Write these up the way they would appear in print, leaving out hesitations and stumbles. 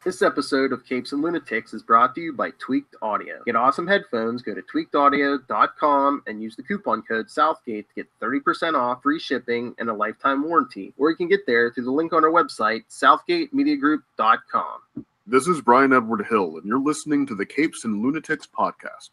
This episode of Capes and Lunatics is brought to you by Tweaked Audio. Get awesome headphones, go to tweakedaudio.com and use the coupon code Southgate to get 30% off, free shipping, and a lifetime warranty. Or you can get there through the link on our website, southgatemediagroup.com. This is Brian Edward Hill, and you're listening to the Capes and Lunatics Podcast.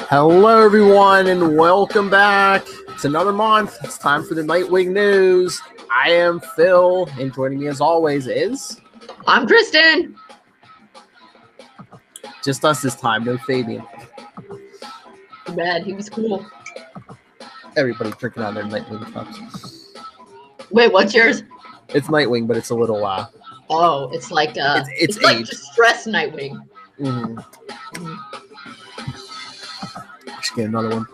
Hello, everyone, and welcome back. It's another month. It's time for the Nightwing news. I am Phil, and joining me as always is... I'm Kristen. Just us this time, no Fabian. Too bad, he was cool. Everybody drinking out their Nightwing cups. Wait, what's yours? It's Nightwing, but it's a little Oh, it's like it's like aged. distressed Nightwing. Mm-hmm. Just get another one.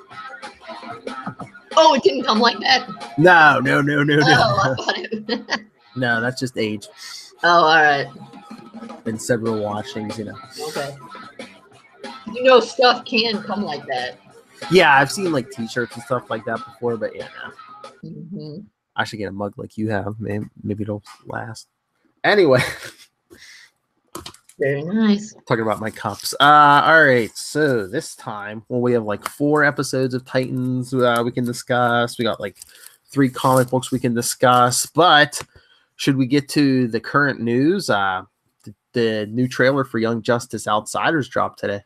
Oh, it didn't come like that. No. Oh, I thought it. No, that's just age. Oh, all right. And several washings, Okay. You know, stuff can come like that. Yeah, I've seen like T-shirts and stuff like that before, but yeah, no. Mm-hmm. I should get a mug like you have. Maybe it'll last. Anyway. Very nice. Talking about my cups. All right. So this time, we have like 4 episodes of Titans we can discuss. We got like 3 comic books we can discuss. But should we get to the current news? The new trailer for Young Justice Outsiders dropped today.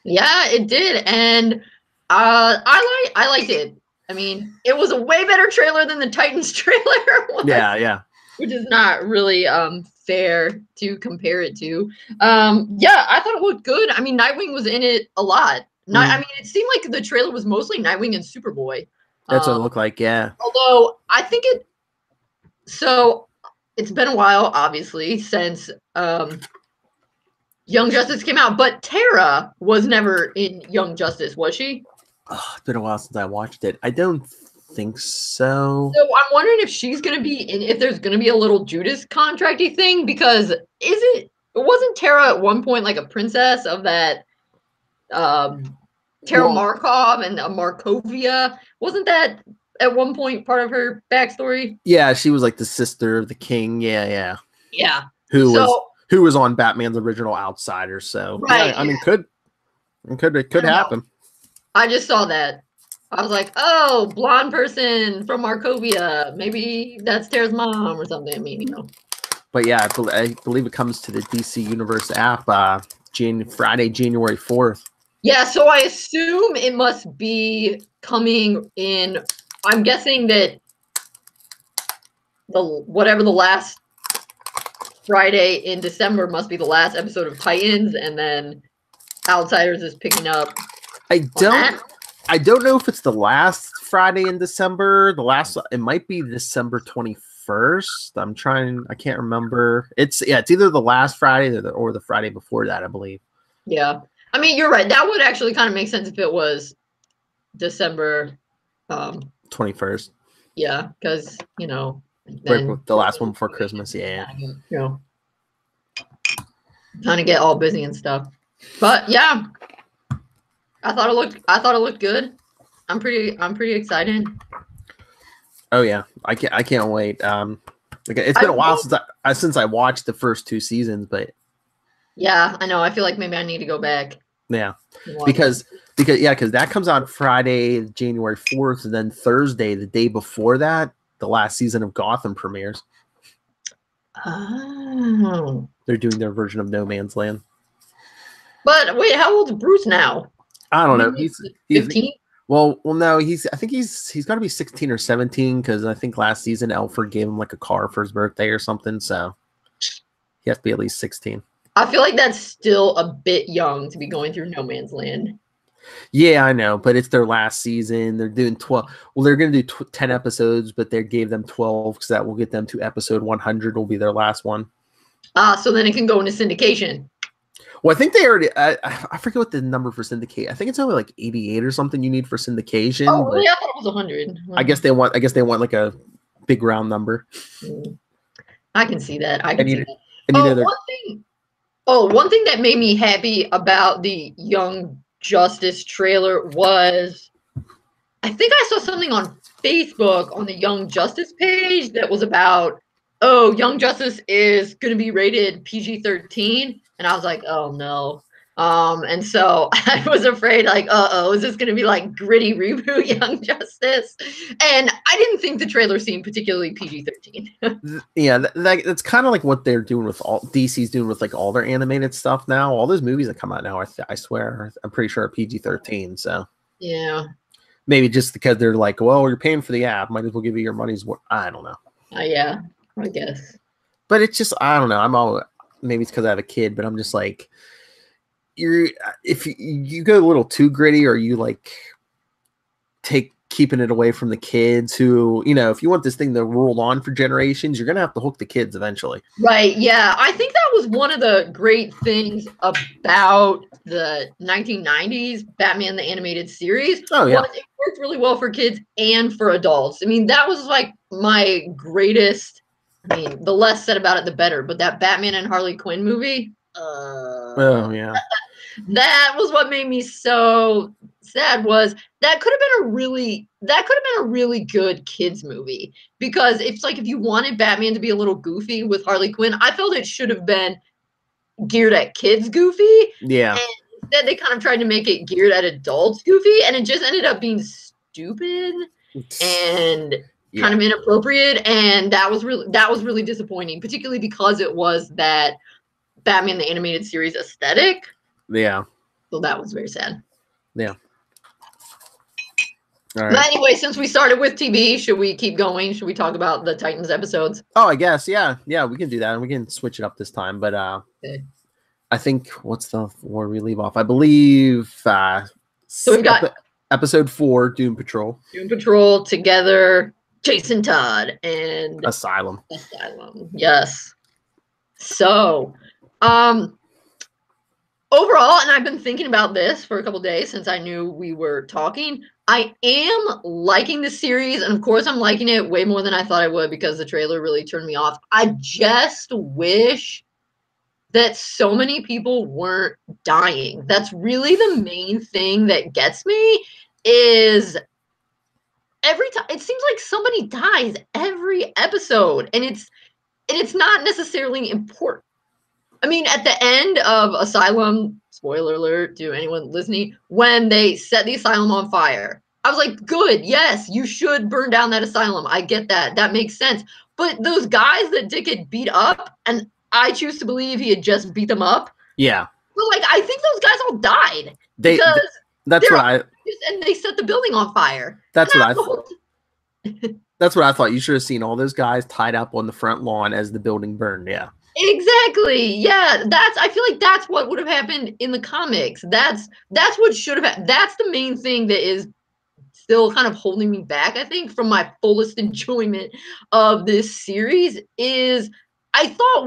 Yeah, it did, and I liked it. I mean, it was a way better trailer than the Titans trailer was. Yeah. Which is not really fair to compare it to. Yeah, I thought it looked good. I mean, Nightwing was in it a lot. I mean, it seemed like the trailer was mostly Nightwing and Superboy. That's what it looked like, yeah. Although, I think so it's been a while, obviously, since Young Justice came out, but Tara was never in Young Justice, was she? Oh, it's been a while since I watched it. I don't think so. So I'm wondering if she's going to be in, if there's going to be a little Judas contracty thing, because wasn't Tara at one point like a princess of that Tara Markov and Markovia? Wasn't that at one point part of her backstory? Yeah, she was like the sister of the king. Yeah. Yeah. Who was on Batman's original Outsiders. So right. Yeah, I mean, it could happen. I just saw that. I was like, oh, blonde person from Markovia. Maybe that's Tara's mom or something. I mean, But yeah, I believe it comes to the DC Universe app Friday, January 4th. Yeah, so I assume it must be coming in. I'm guessing that whatever the last Friday in December must be the last episode of Titans, and then Outsiders is picking up. I don't know if it's the last Friday in December. It might be December 21st. I can't remember. It's either the last Friday or the Friday before that, I believe. Yeah. I mean, you're right. That would actually kind of make sense if it was December 21st. Yeah, because, the last one before Christmas, yeah. Trying to get all busy and stuff. But yeah. I thought it looked good. I'm pretty excited. Oh yeah, I can't wait. It's been a while since I watched the first 2 seasons, but yeah, I know. I feel like maybe I need to go back. Yeah, because that comes out Friday, January 4th, and then Thursday, the day before that, the last season of Gotham premieres. Oh, they're doing their version of No Man's Land. But wait, how old is Bruce now? I don't know. He's 15. Well, no. I think he's got to be 16 or 17 because I think last season Alfred gave him like a car for his birthday or something. So he has to be at least 16. I feel like that's still a bit young to be going through No Man's Land. Yeah, I know, but it's their last season. They're doing 12. Well, they're going to do 10 episodes, but they gave them 12 because that will get them to episode 100. Will be their last one. So then it can go into syndication. Well, I think they already. I forget what the number for syndicate. I think it's only like 88 or something you need for syndication. Oh, really? I thought it was 100. I guess they want like a big round number. I can see that. And one thing. Oh, one thing that made me happy about the Young Justice trailer was I think I saw something on Facebook on the Young Justice page that was about, oh, Young Justice is going to be rated PG-13, and I was like, oh no. And so I was afraid, like, uh-oh, is this going to be like gritty reboot Young Justice? And I didn't think the trailer seemed particularly PG-13. Yeah, that's kind of like what they're doing with all DC's doing with like all their animated stuff now. All those movies that come out now, I swear, I'm pretty sure are PG-13. So Yeah. maybe just because they're like, well, you're paying for the app, might as well give you your money's worth. I don't know. Yeah, I guess. But it's just, I don't know. Maybe it's because I have a kid, but I'm just like, if you go a little too gritty, or you like keeping it away from the kids who, if you want this thing to roll on for generations, you're going to have to hook the kids eventually. Right. Yeah. I think that was one of the great things about the 1990s Batman the Animated Series. Oh, yeah. It worked really well for kids and for adults. I mean, that was like my greatest, the less said about it, the better. But that Batman and Harley Quinn movie, oh, yeah. That was what made me so sad. Was that could have been a really good kids movie, because it's like, if you wanted Batman to be a little goofy with Harley Quinn, I felt it should have been geared at kids goofy. Yeah. And instead they kind of tried to make it geared at adults goofy, and it just ended up being stupid and kind of inappropriate, and that was really disappointing, particularly because it was that Batman the Animated Series aesthetic. Yeah. So that was very sad. Yeah. All right. But anyway, since we started with TV, should we keep going? Should we talk about the Titans episodes? Oh, I guess. Yeah. Yeah, we can do that. And we can switch it up this time. But okay. I think, where we leave off? I believe so we've got episode 4, Doom Patrol. Doom Patrol, Together, Jason Todd, and Asylum. Yes. So, overall, and I've been thinking about this for a couple days since I knew we were talking, I am liking the series, and of course I'm liking it way more than I thought I would, because the trailer really turned me off. I just wish that so many people weren't dying. That's really the main thing that gets me, is every time it seems like somebody dies every episode, and it's not necessarily important. I mean, at the end of Asylum, spoiler alert to anyone listening, when they set the asylum on fire, I was like, good, yes, you should burn down that asylum. I get that. That makes sense. But those guys that Dick had beat up, and I choose to believe he had just beat them up. Yeah. But like, I think those guys all died. And they set the building on fire. That's what I thought. That's what I thought. You should have seen all those guys tied up on the front lawn as the building burned. Yeah. Exactly. Yeah. I feel like that's what would have happened in the comics. That's what should have happened. That's the main thing that is still kind of holding me back, I think, from my fullest enjoyment of this series. Is I thought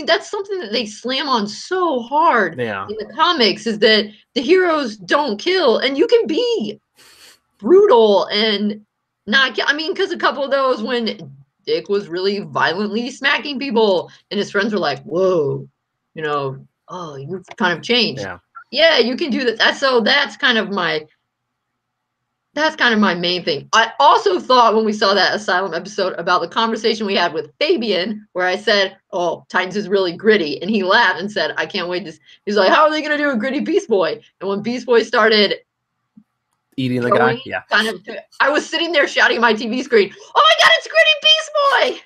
that's something that they slam on so hard in the comics, is that the heroes don't kill, and you can be brutal and not kill. I mean, because a couple of those, when Dick was really violently smacking people, and his friends were like, whoa, oh, you've kind of changed. Yeah, you can do that. So that's kind of my main thing. I also thought, when we saw that Asylum episode, about the conversation we had with Fabian, where I said, oh, Titans is really gritty. And he laughed and said, I can't wait. He's like, how are they going to do a gritty Beast Boy? And when Beast Boy started eating the guy, I was sitting there shouting at my TV screen, oh my God, it's gritty Beast Boy!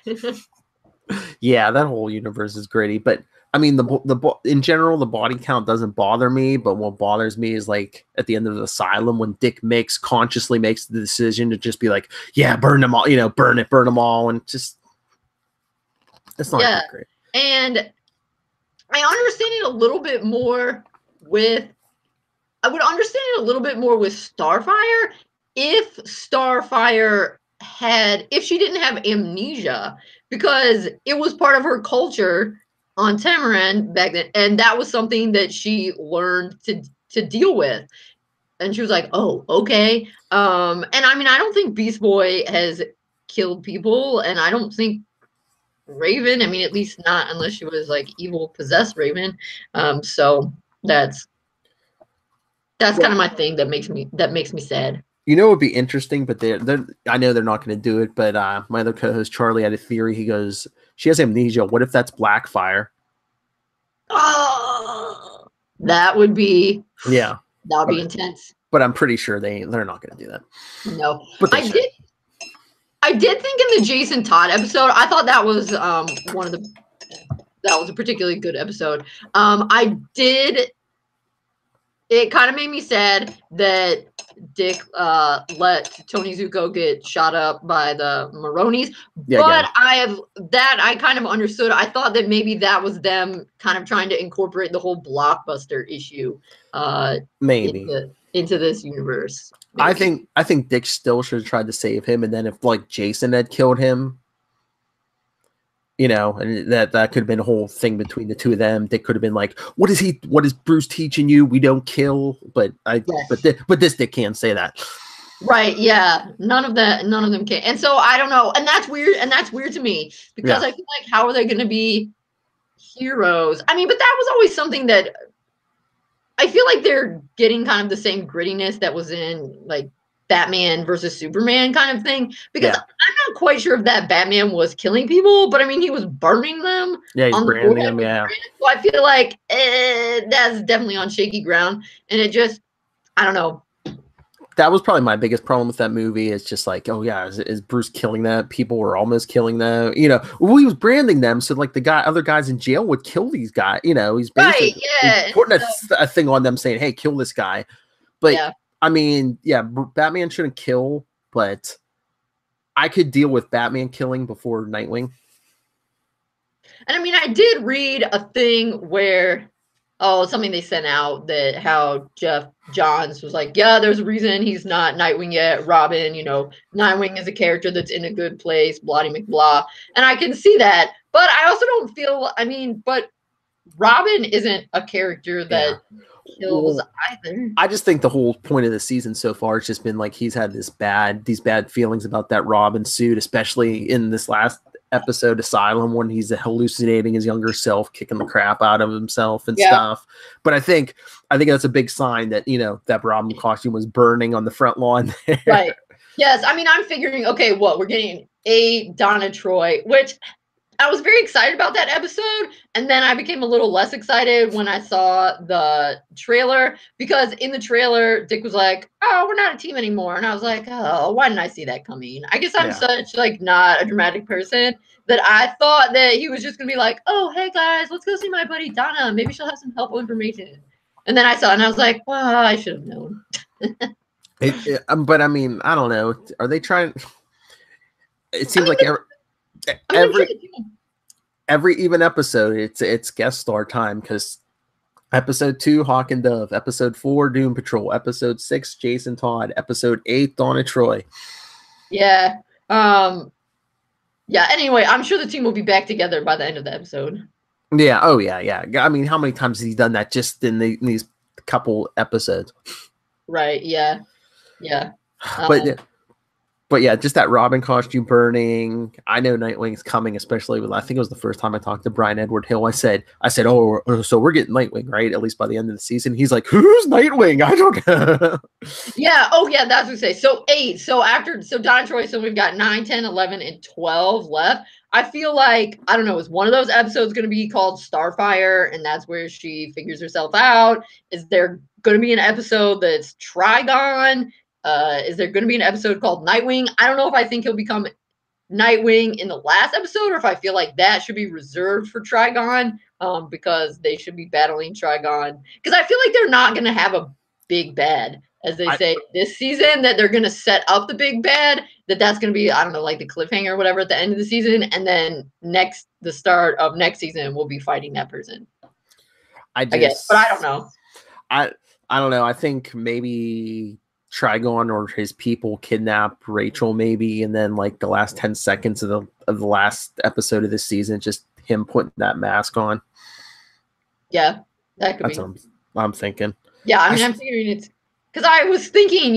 Yeah, that whole universe is gritty. But I mean, in general, the body count doesn't bother me. But what bothers me is, like, at the end of the Asylum, when Dick consciously makes the decision to just be like, yeah, burn them all, burn them all. And just, it's not that great. And I understand it a little bit more with Starfire if Starfire if she didn't have amnesia, because it was part of her culture on Tamaran back then, and that was something that she learned to deal with. And she was like, oh, okay. And I mean, I don't think Beast Boy has killed people, and I don't think Raven. I mean, at least not unless she was like evil possessed Raven. So that's kind of my thing that makes me sad. You know, it would be interesting, but I know they're not going to do it. But my other co-host Charlie had a theory. He goes, "She has amnesia. What if that's Blackfire?" Oh, that would be Yeah, that would be intense. But I'm pretty sure they're not going to do that. No, but I did think in the Jason Todd episode, I thought that was that was a particularly good episode. It kind of made me sad that Dick let Tony Zuko get shot up by the Maronis. Yeah, but I kind of understood. I thought that maybe that was them kind of trying to incorporate the whole blockbuster issue maybe into this universe. Maybe. I think Dick still should have tried to save him, and then if like Jason had killed him, and that could have been a whole thing between the two of them. Dick could have been like, what is Bruce teaching you? We don't kill. But this Dick can't say that. Right, yeah. None of them can. And so I don't know. And that's weird to me because I feel like how are they going to be heroes? I mean, but that was always something that I feel like they're getting kind of the same grittiness that was in like Batman versus Superman kind of thing, because I'm not quite sure if that Batman was killing people, but I mean, he was burning them. Yeah, he's branding them, yeah. So I feel like that's definitely on shaky ground, and it just, I don't know. That was probably my biggest problem with that movie. It's just like, oh yeah, is Bruce killing that? People were almost killing them. He was branding them, so like other guys in jail would kill these guys. He's basically he's putting a thing on them saying, hey, kill this guy. But I mean, yeah, Batman shouldn't kill, but I could deal with Batman killing before Nightwing. And I mean, I did read a thing where, something they sent out that how Jeff Johns was like, yeah, there's a reason he's not Nightwing yet. Robin, Nightwing is a character that's in a good place, bloody McBlah. And I can see that, but I also don't feel, but Robin isn't a character that kills either. I just think the whole point of the season so far has just been like he's had these bad feelings about that Robin suit, especially in this last episode, Asylum, when he's hallucinating his younger self, kicking the crap out of himself and stuff. But I think that's a big sign that that Robin costume was burning on the front lawn there. Right. Yes. I mean, I'm figuring, okay, we're getting a Donna Troy, which I was very excited about that episode, and then I became a little less excited when I saw the trailer, because in the trailer, Dick was like, oh, we're not a team anymore. And I was like, oh, why didn't I see that coming? I guess I'm such like not a dramatic person that I thought that he was just going to be like, oh, hey guys, let's go see my buddy Donna. Maybe she'll have some helpful information. And then I saw it and I was like, well, I should have known. But I mean, I don't know. Are they trying? It seems like every even episode, it's guest star time, because episode 2, Hawk and Dove, episode 4, Doom Patrol, episode 6, Jason Todd, episode 8, Donna Troy. Yeah. Anyway, I'm sure the team will be back together by the end of the episode. Yeah. Oh yeah. I mean, how many times has he done that just in these couple episodes? Right. Yeah. Yeah. But yeah, just that Robin costume burning. I know Nightwing's coming, especially with, I think it was the first time I talked to Brian Edward Hill. I said, oh, so we're getting Nightwing, right? At least by the end of the season. He's like, who's Nightwing? I don't know. Yeah. Oh yeah, that's what I say. So 8. So Donna Troy, so we've got 9, 10, 11, and 12 left. I feel like, I don't know, is one of those episodes going to be called Starfire, and that's where she figures herself out? Is there going to be an episode that's Trigon? Is there going to be an episode called Nightwing? I don't know if I think he'll become Nightwing in the last episode, or if I feel like that should be reserved for Trigon, because they should be battling Trigon. Because I feel like they're not going to have a big bad, as they say this season, that they're going to set up the big bad, that's going to be, I don't know, like the cliffhanger or whatever at the end of the season, and then the start of next season, we'll be fighting that person. I guess, but I don't know. I don't know. I think maybe Trigon or his people kidnap Rachel, maybe, and then like the last 10 seconds of the last episode of this season, just him putting that mask on. Yeah, that could be. What I'm thinking. Yeah, I mean, I'm figuring it's because I was thinking,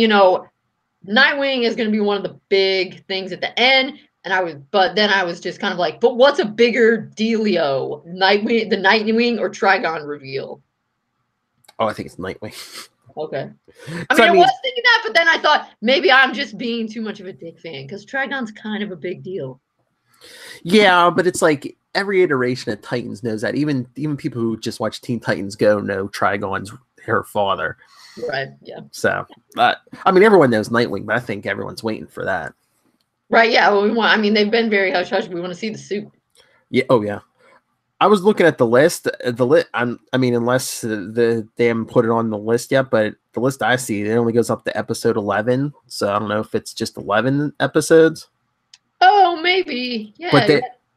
Nightwing is going to be one of the big things at the end. But then I was just kind of like, but what's a bigger dealio? Nightwing, the Nightwing or Trigon reveal? Oh, I think it's Nightwing. Okay. So, I was thinking that, but then I thought maybe I'm just being too much of a Dick fan because Trigon's kind of a big deal. Yeah, but it's like every iteration of Titans knows that. Even people who just watch Teen Titans Go know Trigon's her father. Right. Yeah. So, I mean, everyone knows Nightwing, but I think everyone's waiting for that. Right. Yeah. Well, they've been very hush hush. We want to see the suit. Yeah. Oh, yeah. I was looking at the list. Unless they haven't put it on the list yet, but the list I see, it only goes up to episode 11. So I don't know if it's just 11 episodes. Oh, maybe. Yeah.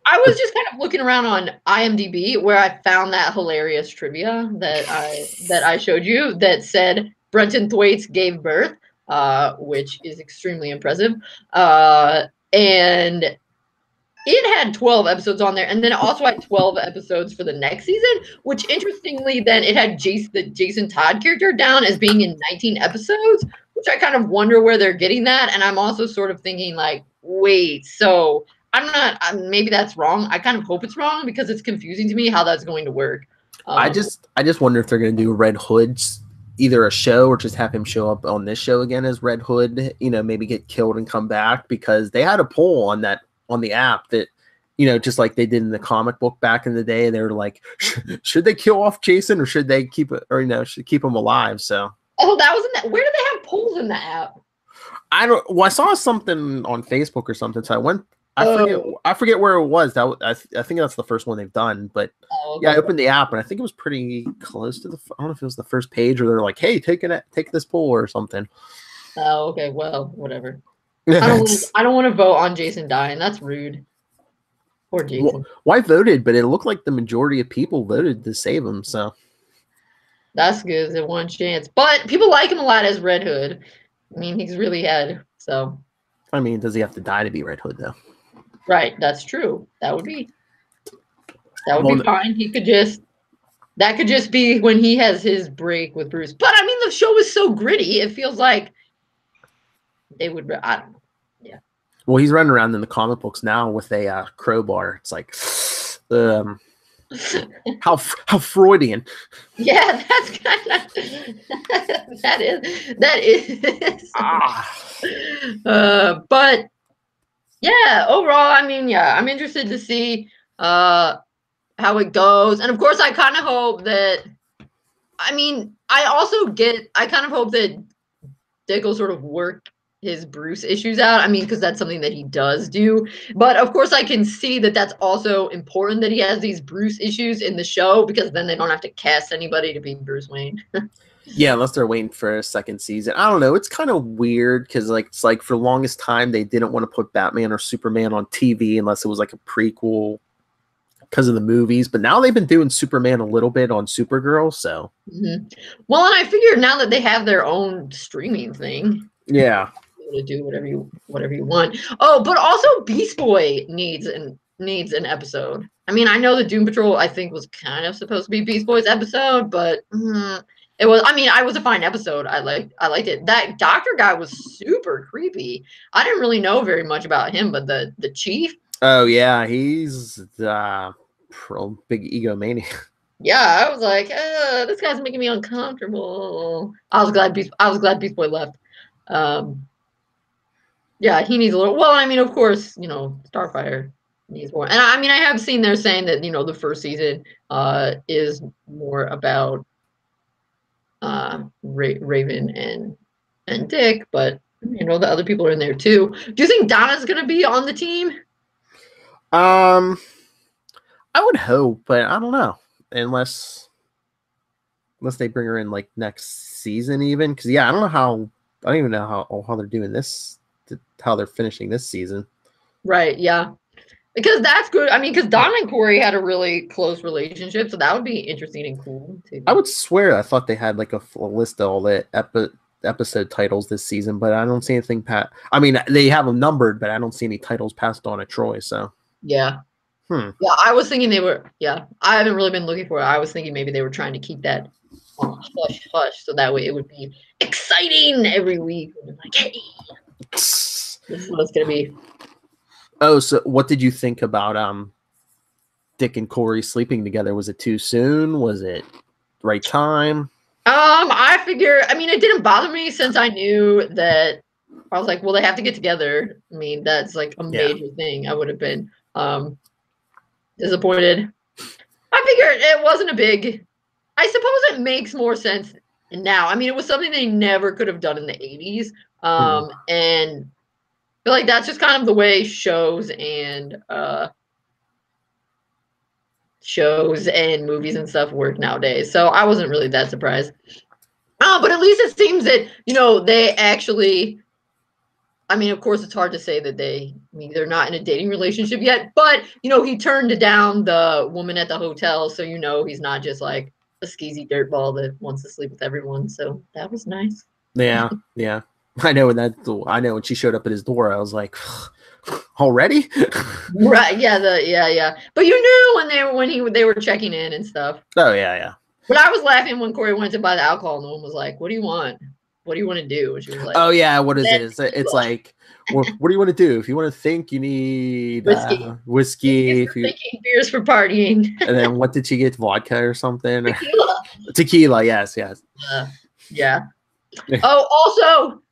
I was just kind of looking around on IMDb where I found that hilarious trivia that I showed you that said Brenton Thwaites gave birth, which is extremely impressive. And it had 12 episodes on there, and then it also had 12 episodes for the next season, which interestingly then it had the Jason Todd character down as being in 19 episodes, which I kind of wonder where they're getting that. And I'm also sort of thinking like, wait, so maybe that's wrong. I kind of hope it's wrong because it's confusing to me how that's going to work. I just wonder if they're going to do Red Hood's either a show or just have him show up on this show again as Red Hood, maybe get killed and come back, because they had a poll on the app that, just like they did in the comic book back in the day, they were like, should they kill off Jason or should they keep it, or should keep him alive? So that was in that. Where do they have polls in the app? I saw something on Facebook or something, so I went. I forget where it was. I think that's the first one they've done, but okay. Yeah, I opened the app and I think it was pretty close to I don't know if it was the first page or they're like, hey, take this poll or something. Oh, okay. Well, whatever. I don't want to vote on Jason dying. That's rude. Poor Jason. Well, I voted, but it looked like the majority of people voted to save him. So that's good. There's one chance, but people like him a lot as Red Hood. I mean, he's really had so. I mean, does he have to die to be Red Hood though? Right, that's true. That would be fine. That could just be when he has his break with Bruce. But I mean, the show is so gritty. It feels like they would. I don't know. Yeah. Well, he's running around in the comic books now with a crowbar. It's like, how Freudian. Yeah, that's kind of that is. But yeah, overall, I mean, yeah, I'm interested to see how it goes, and of course, I kind of hope that. I mean, I kind of hope that Dick will sort of work his Bruce issues out. I mean, because that's something that he does do. But of course, I can see that that's also important that he has these Bruce issues in the show, because then they don't have to cast anybody to be Bruce Wayne. Yeah, unless they're waiting for a second season. I don't know. It's kind of weird because it's like for the longest time they didn't want to put Batman or Superman on TV unless it was like a prequel because of the movies. But now they've been doing Superman a little bit on Supergirl. So, Well, and I figure now that they have their own streaming thing, yeah, to do whatever you want. Oh, but also Beast Boy needs an episode. I mean, I know the Doom Patrol I think was kind of supposed to be Beast Boy's episode, but it was. I mean, it was a fine episode. I liked it. That doctor guy was super creepy. I didn't really know very much about him, but the chief. Oh yeah, he's big egomaniac. Yeah, I was like, this guy's making me uncomfortable. I was glad Beast Boy left. Yeah, he needs a little. Well, I mean, of course, Starfire needs more. And I mean, I have seen they're saying that the first season is more about Raven and Dick, but the other people are in there too. Do you think Donna's gonna be on the team? I would hope, but I don't know, unless they bring her in like next season, even because I don't even know how they're doing this, how they're finishing this season. Right. Yeah. Because that's good. I mean, because Donna and Corey had a really close relationship, so that would be interesting and cool too. I would swear I thought they had like a list of all the episode titles this season, but I don't see anything. I mean, they have them numbered, but I don't see any titles passed on to Troy. So yeah, yeah. I was thinking they were. Yeah, I haven't really been looking for it. I was thinking maybe they were trying to keep that hush hush, so that way it would be exciting every week. Like, hey, this is what it's gonna be. Oh, so what did you think about Dick and Corey sleeping together? Was it too soon? Was it the right time? I figure, I mean, it didn't bother me since I knew that I was like, well, they have to get together. I mean, that's like a major thing. I would have been disappointed. I figured it wasn't a big, I suppose it makes more sense now. I mean, it was something they never could have done in the 80s. And I feel like that's just kind of the way shows and movies and stuff work nowadays. So I wasn't really that surprised. But at least it seems that, they actually, I mean, of course, it's hard to say that they're not in a dating relationship yet, but, he turned down the woman at the hotel. So, he's not just like a skeezy dirtball that wants to sleep with everyone. So that was nice. Yeah. Yeah. I know when she showed up at his door, I was like, already? Right. Yeah. Yeah. But you knew when they were checking in and stuff. Oh, yeah. But I was laughing when Corey went to buy the alcohol and the woman was like, what do you want? What do you want to do? And she was like, oh, yeah. What is it? It's like, what do you want to do? If you want to think, you need whiskey. Thinking beers for partying. And then what did she get? Vodka or something? Tequila. Yes. Yeah. Oh, also,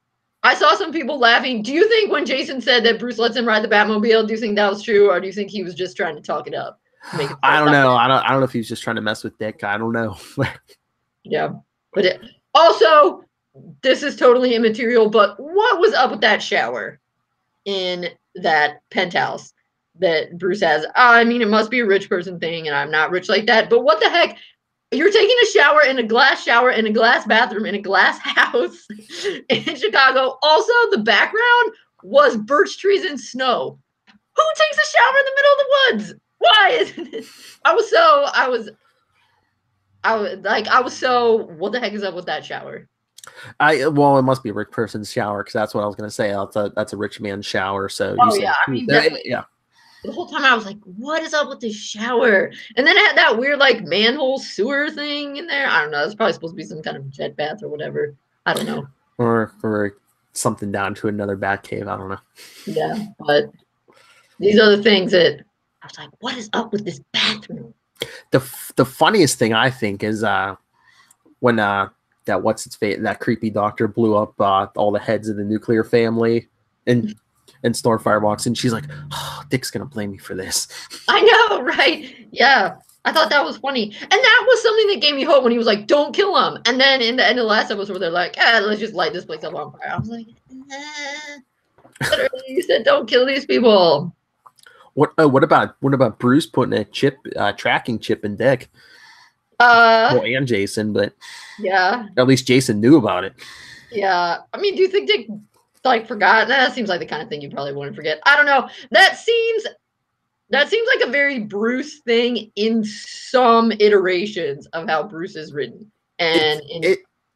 I saw some people laughing. Do you think when Jason said that Bruce lets him ride the Batmobile, do you think that was true, or do you think he was just trying to talk it up? I don't know. I don't know if he was just trying to mess with Dick. I don't know. Yeah. But also, this is totally immaterial, but what was up with that shower in that penthouse that Bruce has? I mean, it must be a rich person thing, and I'm not rich like that, but what the heck? You're taking a shower in a glass bathroom in a glass house in Chicago. Also, the background was birch trees and snow. Who takes a shower in the middle of the woods? Why isn't it? I was so, what the heck is up with that shower? Well, it must be a rich person's shower, because that's what I was going to say. That's a rich man's shower. So I mean, yeah. The whole time I was like, what is up with this shower? And then it had that weird like manhole sewer thing in there. I don't know. It's probably supposed to be some kind of jet bath or whatever. I don't know. Or something down to another bat cave. I don't know. Yeah, but these are the things that I was like, what is up with this bathroom? The funniest thing I think is when that that creepy doctor blew up all the heads of the nuclear family, and Starfire walks in. She's like, oh, Dick's gonna blame me for this. I know, right? Yeah, I thought that was funny, and that was something that gave me hope when he was like, "Don't kill him." And then in the end of the last episode, where they're like, "Let's just light this place up on fire." I was like, But earlier you said don't kill these people. What about Bruce putting a tracking chip in Dick? And Jason, but yeah, at least Jason knew about it. Yeah, I mean, do you think Dick forgot? That seems like the kind of thing you probably wouldn't forget. I don't know. That seems like a very Bruce thing in some iterations of how Bruce is written. And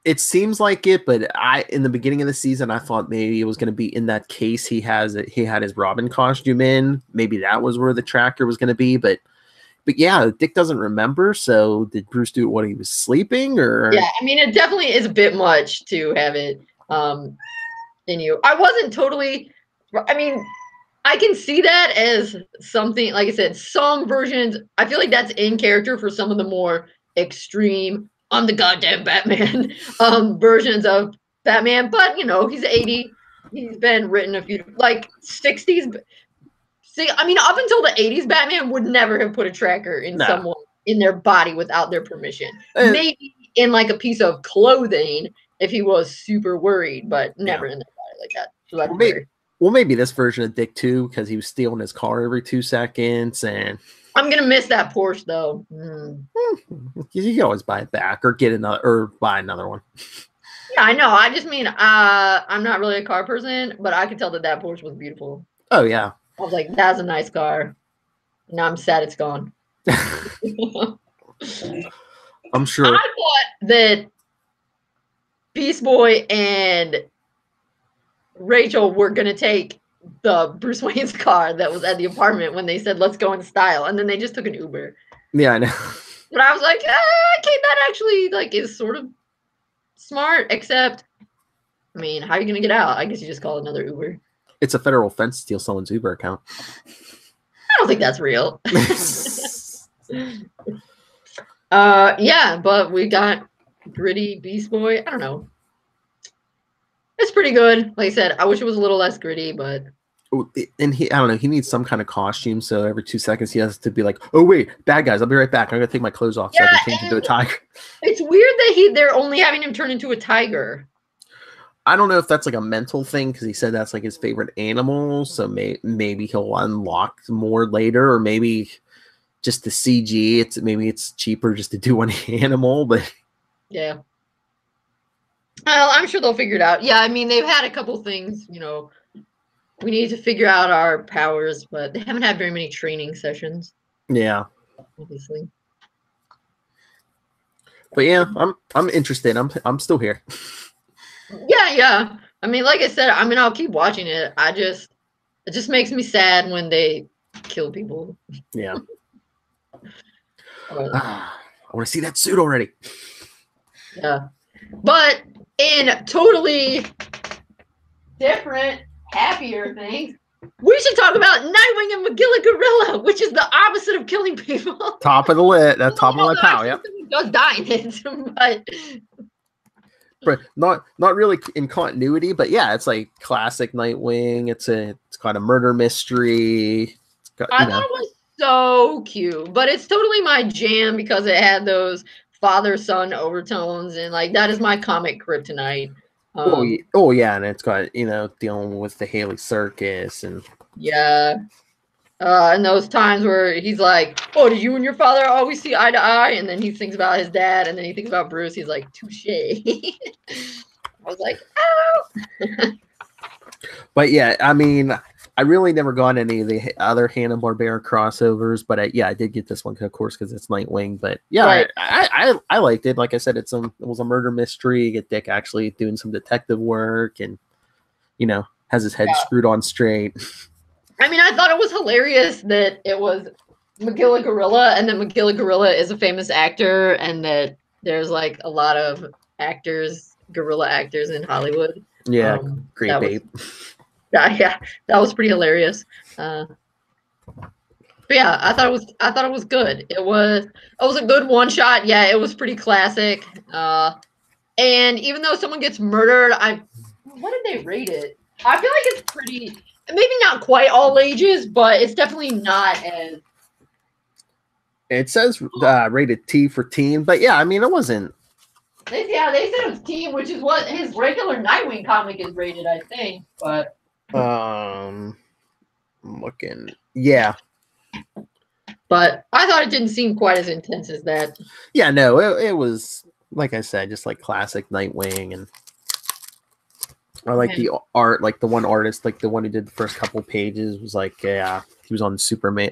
it seems like it, but in the beginning of the season, I thought maybe it was going to be in that case he had his Robin costume in. Maybe that was where the tracker was going to be, but yeah, Dick doesn't remember. So did Bruce do it when he was sleeping, or? Yeah, I mean, it definitely is a bit much to have it in you. I wasn't totally. I mean, I can see that as something. Like I said, some versions. I feel like that's in character for some of the more extreme. I'm the goddamn Batman versions of Batman, but he's 80. He's been written a few 60s. See, I mean, up until the 80s, Batman would never have put a tracker in someone in their body without their permission. Maybe in like a piece of clothing if he was super worried, but never in their body like that. So maybe this version of Dick too, because he was stealing his car every 2 seconds, and I'm gonna miss that Porsche though. You can always buy it back or buy another one. Yeah, I know. I just mean, I'm not really a car person, but I could tell that Porsche was beautiful. Oh yeah. I was like, that's a nice car. Now I'm sad it's gone. I'm sure. I thought that Beast Boy and Rachel were going to take the Bruce Wayne's car that was at the apartment when they said, let's go in style. And then they just took an Uber. Yeah, I know. But I was like, okay, that actually is sort of smart, except, I mean, how are you going to get out? I guess you just call another Uber. It's a federal offense to steal someone's Uber account. I don't think that's real. Yeah, but we got Gritty Beast Boy. I don't know. It's pretty good. Like I said, I wish it was a little less gritty, but and I don't know, he needs some kind of costume, so every 2 seconds he has to be like, oh wait, bad guys, I'll be right back, I'm gonna take my clothes off so I can change into a tiger. It's weird that they're only having him turn into a tiger. I don't know if that's like a mental thing, because he said that's like his favorite animal, so maybe he'll unlock more later, or maybe just the CG, maybe it's cheaper just to do one animal, but yeah. Well, I'm sure they'll figure it out. Yeah, I mean, they've had a couple things, we need to figure out our powers, but they haven't had very many training sessions. Yeah. Obviously. But yeah, I'm interested. I'm still here. Yeah. I mean, like I said, I'll keep watching it. It just makes me sad when they kill people. Yeah. I want to see that suit already. Yeah. But in totally different, happier things, we should talk about Nightwing and Magilla Gorilla, which is the opposite of killing people. Top of the list. That's top of my pile, yeah. Does die in it, but not really in continuity, but yeah, it's like classic Nightwing. It's kind of murder mystery. I thought it was so cute, but it's totally my jam because it had those father-son overtones, and like that is my comic kryptonite. Oh yeah, and it's got dealing with the Haley Circus and yeah, and those times where he's like, "Oh, did you and your father always see eye to eye?" And then he thinks about his dad, and then he thinks about Bruce. He's like, "Touche." I was like, "Oh." But yeah, I mean, I really never got any of the other Hanna-Barbera crossovers, but I did get this one, of course, because it's Nightwing. But yeah, right. I liked it. Like I said, it was a murder mystery. You get Dick actually doing some detective work, and has his head screwed on straight. I mean, I thought it was hilarious that it was Magilla Gorilla, and that Magilla Gorilla is a famous actor, and that there's like a lot of gorilla actors in Hollywood. Yeah, great babe. Yeah, that was pretty hilarious. But yeah, I thought it was good. It was a good one shot. Yeah, it was pretty classic. And even though someone gets murdered, what did they rate it? I feel like it's pretty, maybe not quite all ages, but it's definitely not as. It says rated T for teen, but yeah, I mean it wasn't. They said it was teen, which is what his regular Nightwing comic is rated, I think. But I'm looking. Yeah. But I thought it didn't seem quite as intense as that. Yeah, no, it was, like I said, just like classic Nightwing, and I like the art, like the one artist, like the one who did the first couple pages was like, yeah, he was on Superman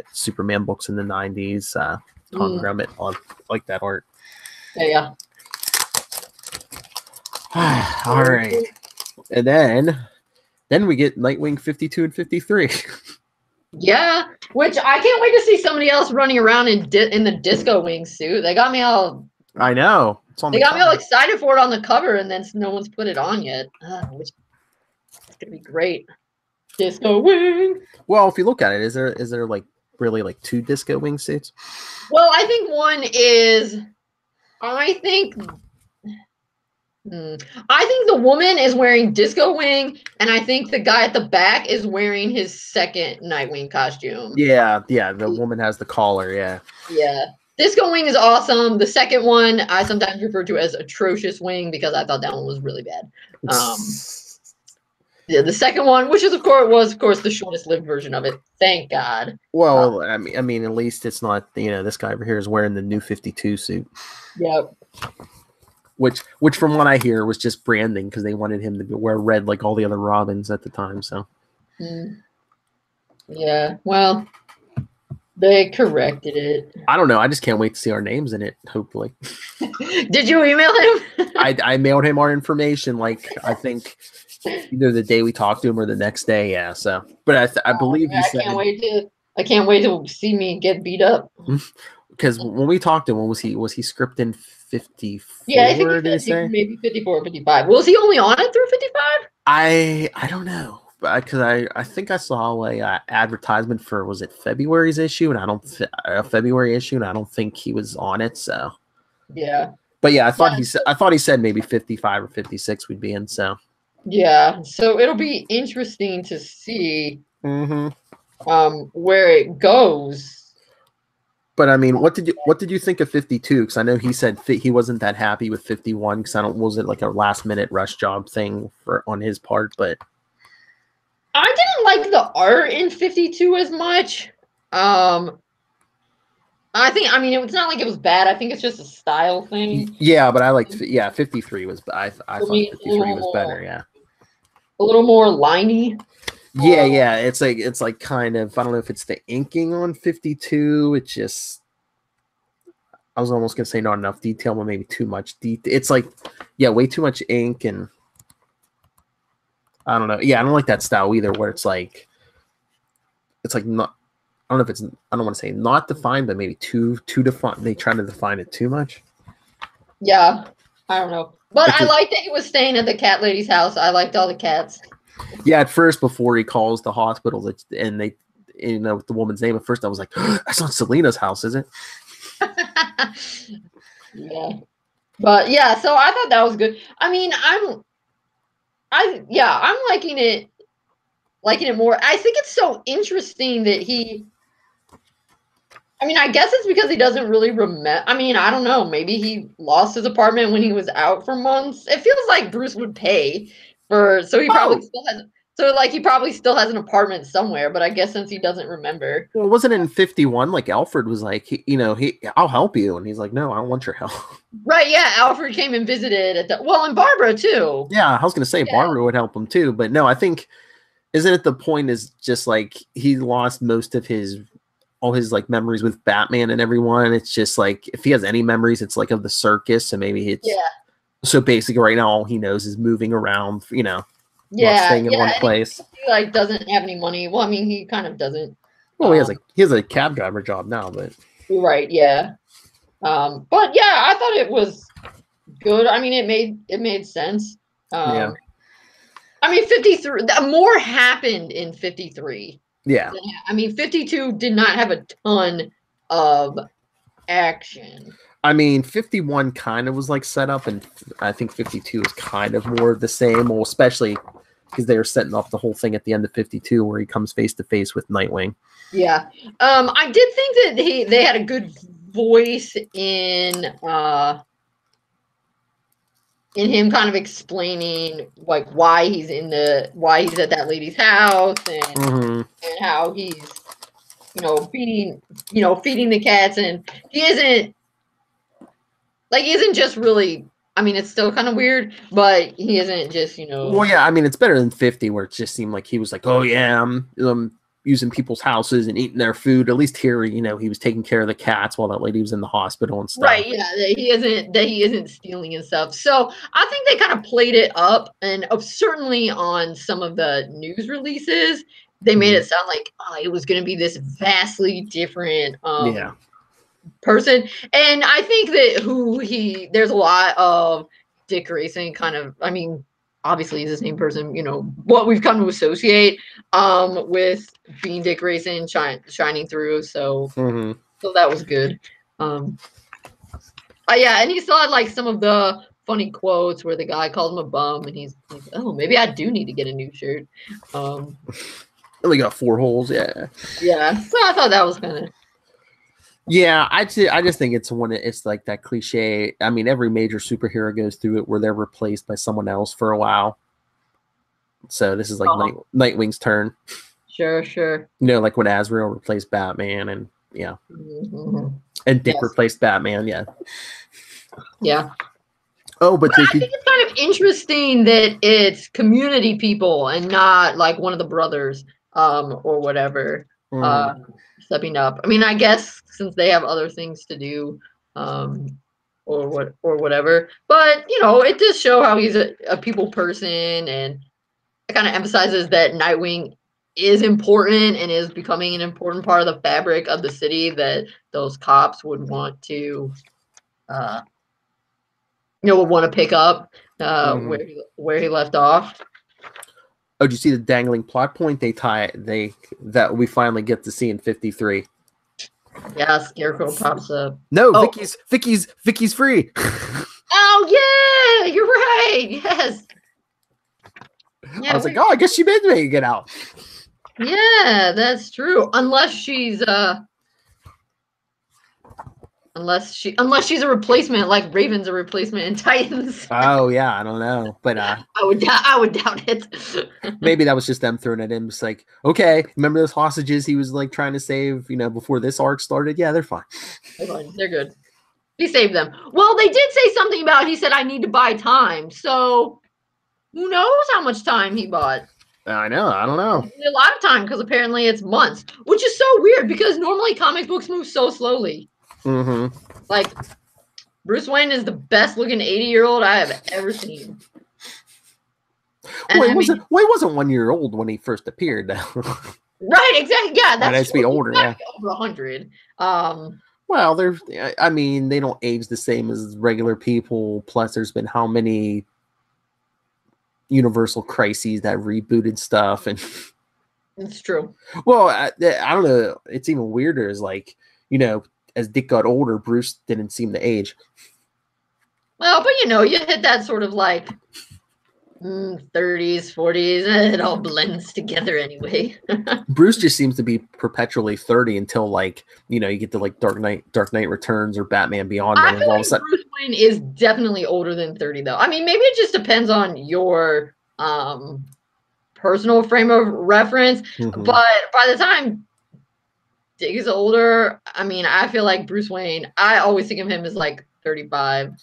books in the 90s. Tom Grummett, I like that art. Yeah. All right. And then we get Nightwing 52 and 53. Yeah, which I can't wait to see somebody else running around in the Disco Wing suit. They got me all. I know. They got me all excited for it on the cover, and then no one's put it on yet. Which it's gonna be great. Disco Wing. Well, if you look at it, is there like really like two Disco Wing suits? Well, I think one is. I think the woman is wearing Disco Wing, and I think the guy at the back is wearing his second Nightwing costume. Yeah. The woman has the collar, yeah. Yeah. Disco Wing is awesome. The second one, I sometimes refer to as Atrocious Wing because I thought that one was really bad. Yeah, the second one, which is of course the shortest lived version of it. Thank God. Well, I mean, at least it's not, this guy over here is wearing the new 52 suit. Yep. Which from what I hear was just branding because they wanted him to wear red like all the other Robins at the time. So, yeah. Well, they corrected it. I don't know. I just can't wait to see our names in it. Hopefully. Did you email him? I mailed him our information. Like I think either the day we talked to him or the next day. Yeah. So, but I believe he said. I can't wait to see me get beat up. Because when we talked to him, was he scripting 54? Yeah, I think maybe 54 or 55. Was he only on it through 55? I don't know. because I think I saw a advertisement for, was it February's issue, and I don't February issue, and I don't think he was on it. So Yeah. but yeah, I thought he said maybe 55 or 56 we'd be in. So yeah, so it'll be interesting to see where it goes. But I mean, what did you think of 52? Because I know he said he wasn't that happy with 51 because was it like a last minute rush job thing on his part? But I didn't like the art in 52 as much. I mean, it's not like it was bad. I think it's just a style thing. Yeah, but I liked 53 was I thought 53 was better. Yeah, a little more liney. Yeah. It's like kind of, I don't know if it's the inking on 52. It's just, I was almost gonna say not enough detail, but maybe too much detail. It's like, way too much ink, and I don't know. Yeah, I don't like that style either, where it's like not. I don't know if it's. I don't want to say not defined, but maybe too defined. They try to define it too much. Yeah, I don't know, but I liked that he was staying at the cat lady's house. I liked all the cats. Yeah, at first, before he calls the hospital, and they, with the woman's name, at first I was like, that's not Selena's house, is it? Yeah, but yeah, so I thought that was good. I mean, I'm liking it more. I think it's so interesting that I guess it's because he doesn't really remember. I mean, I don't know. Maybe he lost his apartment when he was out for months. It feels like Bruce would pay so he probably still has. So he probably still has an apartment somewhere. But I guess since he doesn't remember. Well, wasn't it in 51? Like Alfred was like, I'll help you, and he's like, no, I don't want your help. Right? Yeah, Alfred came and visited and Barbara too. Yeah, I was gonna say Barbara would help him too, but no, I think, isn't it the point is just like he lost most of all his like memories with Batman and everyone. It's just like, if he has any memories, it's like of the circus, and maybe it's so basically right now all he knows is moving around, not staying in one place. He doesn't have any money. Well, I mean, he kind of doesn't. Well, he has a cab driver job now, but right, yeah. But yeah, I thought it was good. I mean, it made sense. I mean, 53. More happened in 53. Yeah. I mean, 52 did not have a ton of action. I mean, 51 kind of was like set up, and I think 52 is kind of more the same, well, especially because they were setting up the whole thing at the end of 52 where he comes face to face with Nightwing. Yeah. I did think that they had a good voice in him kind of explaining like why he's at that lady's house and how he's feeding the cats, and he isn't just really, I mean, it's still kind of weird, but he isn't just well, yeah, I mean, it's better than 50 where it just seemed like he was like, oh yeah, I'm using people's houses and eating their food. At least here, he was taking care of the cats while that lady was in the hospital and stuff. Right, yeah, that he isn't stealing and stuff. So I think they kind of played it up, and certainly on some of the news releases, they made it sound like it was going to be this vastly different person. And I think that there's a lot of Dick Grayson kind of, I mean, obviously he's the same person, what we've come to associate with being Dick Grayson shining through. So so that was good. And he still had like some of the funny quotes where the guy called him a bum, and he's like, oh, maybe I do need to get a new shirt. Only got 4 holes, yeah. Yeah, so I thought that was kind of. Yeah, I just think it's like that cliche. I mean, every major superhero goes through it where they're replaced by someone else for a while. So this is like Nightwing's turn. Sure. Like when Azrael replaced Batman, and and Dick replaced Batman. Yeah. Oh, but I think it's kind of interesting that it's community people and not like one of the brothers or whatever stepping up. I mean, I guess since they have other things to do or whatever. But, it does show how he's a people person, and it kind of emphasizes that Nightwing is important and is becoming an important part of the fabric of the city that those cops would want to would want to pick up where he left off. Oh, did you see the dangling plot point that we finally get to see in 53? Yeah, Scarecrow pops up. No, Oh. Vicky's free. Oh yeah, you're right. Yes. Yeah, I was like, oh, I guess she did make it out. Yeah, that's true. Unless she's a replacement, like Raven's a replacement in Titans. Oh yeah, I don't know, but I would doubt it. maybe that was just them throwing it in. It's like, okay, remember those hostages he was like trying to save, before this arc started? Yeah, they're fine. They're fine. They're good. He saved them. Well, they did say something about, he said, I need to buy time. So who knows how much time he bought? I know. I don't know. A lot of time, because apparently it's months, which is so weird because normally comic books move so slowly. Mm-hmm. Like, Bruce Wayne is the best looking 80-year-old I have ever seen. Well, he wasn't 1 year old when he first appeared. Right, exactly. Yeah, that's nice to be older. Yeah, over 100. Well, they don't age the same as regular people. Plus, there's been how many Universal crises that rebooted stuff, and it's true. Well, I don't know. It's even weirder. Is like, as Dick got older, Bruce didn't seem to age. Well, but you hit that sort of like 30s, 40s, and it all blends together anyway. Bruce just seems to be perpetually 30 until you get to like Dark Knight Returns or Batman Beyond. I feel like Bruce Wayne is definitely older than 30, though. I mean, maybe it just depends on your personal frame of reference. Mm-hmm. But by the time Dick is older, I mean, I feel like Bruce Wayne, I always think of him as like 35.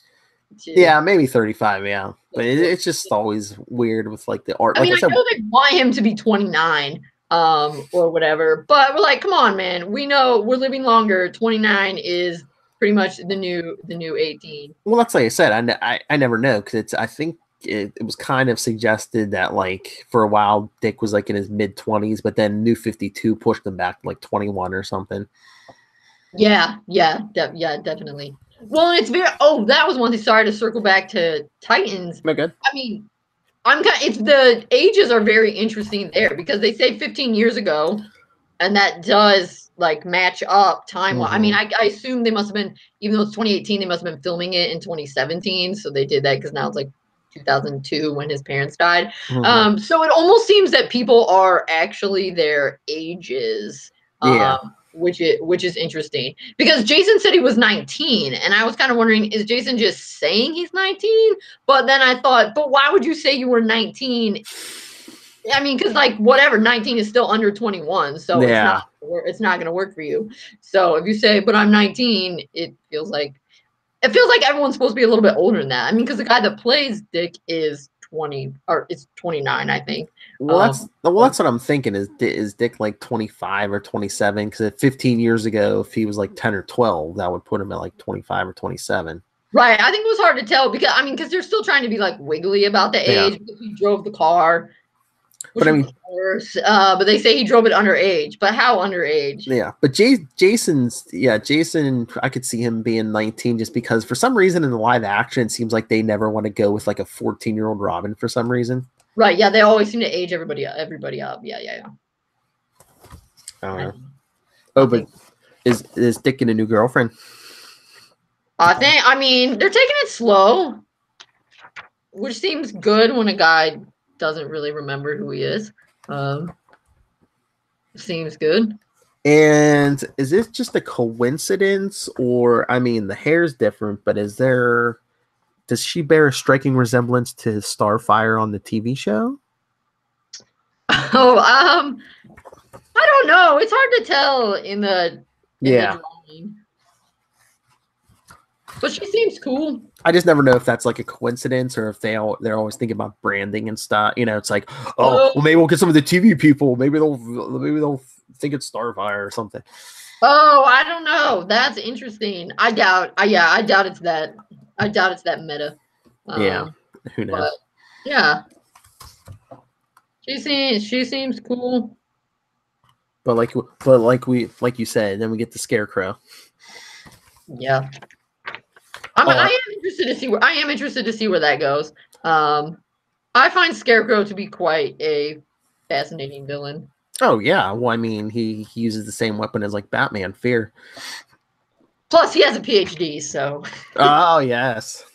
Yeah, maybe 35, yeah. But it's just always weird with like the art. I mean, I know they want him to be 29 or whatever, but we're like, come on, man. We know we're living longer. 29 is pretty much the new 18. Well, that's like I said. I never know, because I think it was kind of suggested that like for a while Dick was like in his mid-20s, but then New 52 pushed him back to like 21 or something. Yeah, definitely. Well, it's very. Oh, that was one thing. Sorry to circle back to Titans. No good. I mean, it's the ages are very interesting there because they say 15 years ago, and that does like match up time. Mm-hmm. I mean, I assume they must have been, even though it's 2018, they must have been filming it in 2017. So they did that because now it's like 2002 when his parents died. Mm-hmm. So it almost seems that people are actually their ages. Yeah. Which is interesting because Jason said he was 19, and I was kind of wondering, is Jason just saying he's 19? But then I thought, but why would you say you were 19? I mean, because like whatever, 19 is still under 21, so yeah. It's not going to work for you. So if you say, but I'm 19, it feels like everyone's supposed to be a little bit older than that. I mean, because the guy that plays Dick is 20 or it's 29, I think. Well, that's what I'm thinking. Is Dick like 25 or 27? Because 15 years ago, if he was like 10 or 12, that would put him at like 25 or 27. Right. I think it was hard to tell because they're still trying to be like wiggly about the age. Because he drove the car. But I mean, but they say he drove it underage. But how underage? Yeah. But Jason, I could see him being 19 just because for some reason in the live action, it seems like they never want to go with like a 14-year-old Robin for some reason. Right. Yeah. They always seem to age everybody up. Yeah. I don't know. Oh, but is Dick getting a new girlfriend? I mean, they're taking it slow, which seems good when a guy doesn't really remember who he is. Seems good. And is this just a coincidence, or I mean, the hair's different, but does she bear a striking resemblance to Starfire on the TV show? Oh, I don't know. It's hard to tell in the drawing. But she seems cool. I just never know if that's like a coincidence or if they're always thinking about branding and stuff. It's like, well, maybe we'll get some of the TV people. Maybe they'll think it's Starfire or something. Oh, I don't know. That's interesting. I doubt it's that. I doubt it's that meta. Who knows? But, yeah. She seems cool. But like you said, then we get the Scarecrow. Yeah. I am interested to see where that goes. I find Scarecrow to be quite a fascinating villain. Oh yeah, well I mean he uses the same weapon as like Batman, fear. Plus, he has a PhD, so. Oh yes,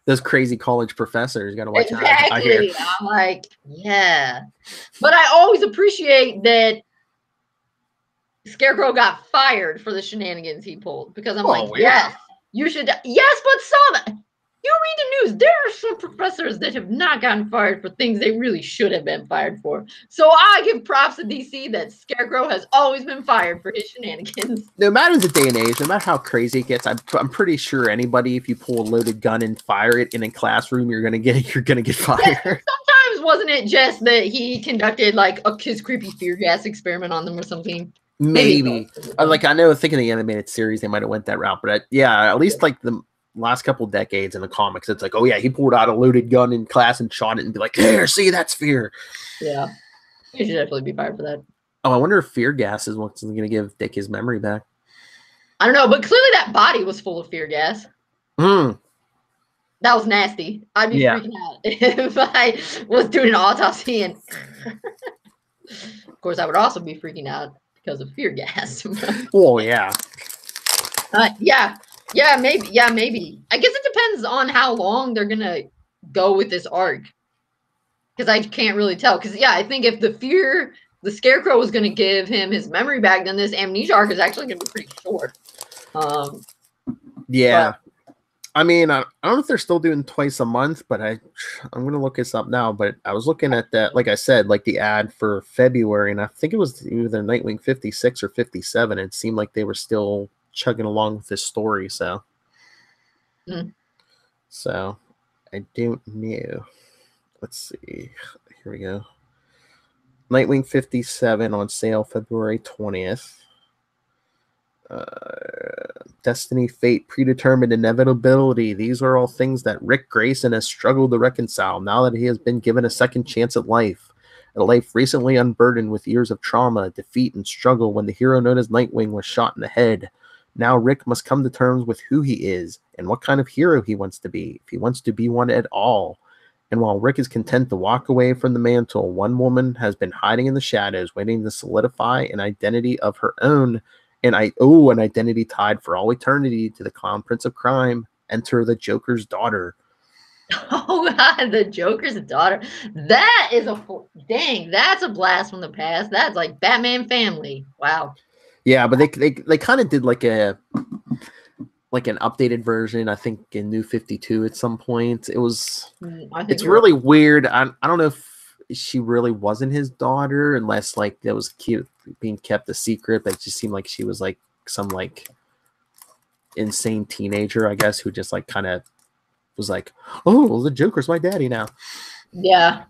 those crazy college professors. You got to watch out. I hear. Exactly. I'm like, yeah. But I always appreciate that Scarecrow got fired for the shenanigans he pulled because I'm like, yeah. yes, you should. Yes, but some. You read the news. There are some professors that have not gotten fired for things they really should have been fired for. So I give props to DC that Scarecrow has always been fired for his shenanigans. No matter the day and age, no matter how crazy it gets, I'm pretty sure anybody, if you pull a loaded gun and fire it in a classroom, you're gonna get fired. Sometimes wasn't it just that he conducted like his creepy fear gas experiment on them or something? Maybe. Like I know, thinking of the animated series, they might have went that route, but yeah, at least like the last couple decades in the comics, it's like, oh yeah, he pulled out a loaded gun in class and shot it and be like, there, see, that's fear. Yeah, he should definitely be fired for that. Oh, I wonder if fear gas is what's going to give Dick his memory back. I don't know, but clearly that body was full of fear gas. That was nasty. I'd be freaking out if I was doing an autopsy. And of course, I would also be freaking out because of fear gas. Oh, yeah. Yeah, maybe. Yeah, maybe. I guess it depends on how long they're going to go with this arc. Because I can't really tell. Because, yeah, I think if the Scarecrow was going to give him his memory back, then this amnesia arc is actually going to be pretty short. Yeah. But, I mean, I don't know if they're still doing twice a month, but I'm going to look this up now. But I was looking at that, like I said, like the ad for February, and I think it was either Nightwing 56 or 57. It seemed like they were still chugging along with this story. So, so I don't know. Let's see. Here we go. Nightwing 57 on sale February 20th. Destiny, fate, predetermined inevitability. These are all things that Rick Grayson has struggled to reconcile now that he has been given a second chance at life. A life recently unburdened with years of trauma, defeat, and struggle when the hero known as Nightwing was shot in the head. Now Rick must come to terms with who he is and what kind of hero he wants to be, if he wants to be one at all. And while Rick is content to walk away from the mantle, one woman has been hiding in the shadows, waiting to solidify an identity of her own. And an identity tied for all eternity to the Clown Prince of Crime. Enter the Joker's daughter. Oh God, the Joker's daughter. That is dang. That's a blast from the past. That's like Batman Family. Wow. Yeah, but they kind of did like an updated version. I think in New 52 at some point. It was. It's really weird. I don't know if she really wasn't his daughter, unless like that was being kept a secret, but it just seemed like she was like some like insane teenager, I guess, who just like kind of was like, oh, the Joker's my daddy now. Yeah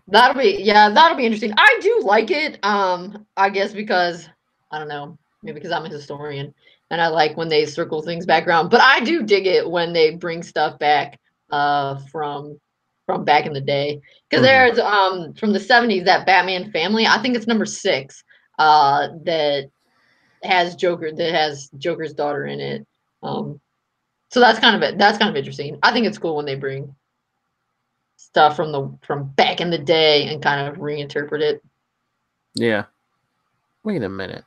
that'll be interesting. I do like it, I guess because I don't know, maybe because I'm a historian and I like when they circle things back around, but I do dig it when they bring stuff back from back in the day, because there's from the 70s that Batman Family, I think it's number 6, that has Joker's daughter in it. So that's kind of interesting. I think it's cool when they bring stuff from back in the day and kind of reinterpret it. Yeah. Wait a minute.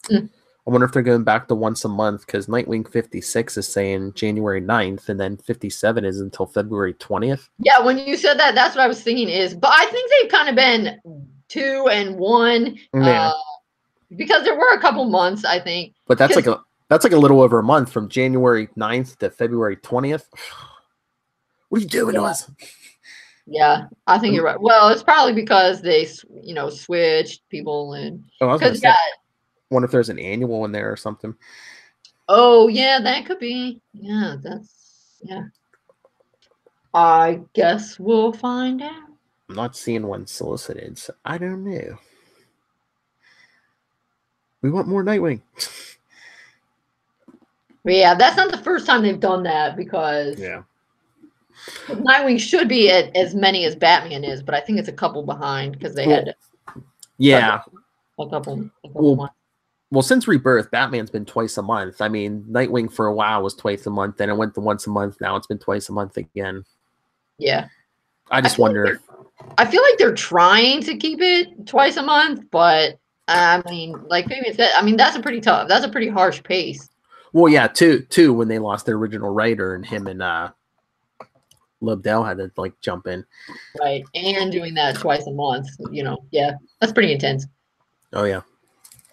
I wonder if they're going back to once a month, because Nightwing 56 is saying January 9th, and then 57 is until February 20th. Yeah, when you said that, that's what I was thinking but I think they've kind of been 2 and 1, because there were a couple months, I think. But that's like a little over a month, from January 9th to February 20th. What are you doing to us? Yeah, I think you're right. Well, it's probably because they, switched people and wonder if there's an annual in there or something. Oh yeah, that could be. Yeah, I guess we'll find out. I'm not seeing one solicited, so I don't know. We want more Nightwing. But yeah, that's not the first time they've done that, because Nightwing should be at as many as Batman is, but I think it's a couple behind because they had a couple months. Well, since Rebirth, Batman's been twice a month. I mean, Nightwing for a while was twice a month, then it went to once a month. Now it's been twice a month again. Yeah. I just wonder. I feel like they're trying to keep it twice a month, but I mean, like Fabian said, I mean, that's a pretty harsh pace. Well, yeah, too, when they lost their original writer and him and Lobdell had to like jump in. Right. And doing that twice a month, yeah, that's pretty intense. Oh, yeah.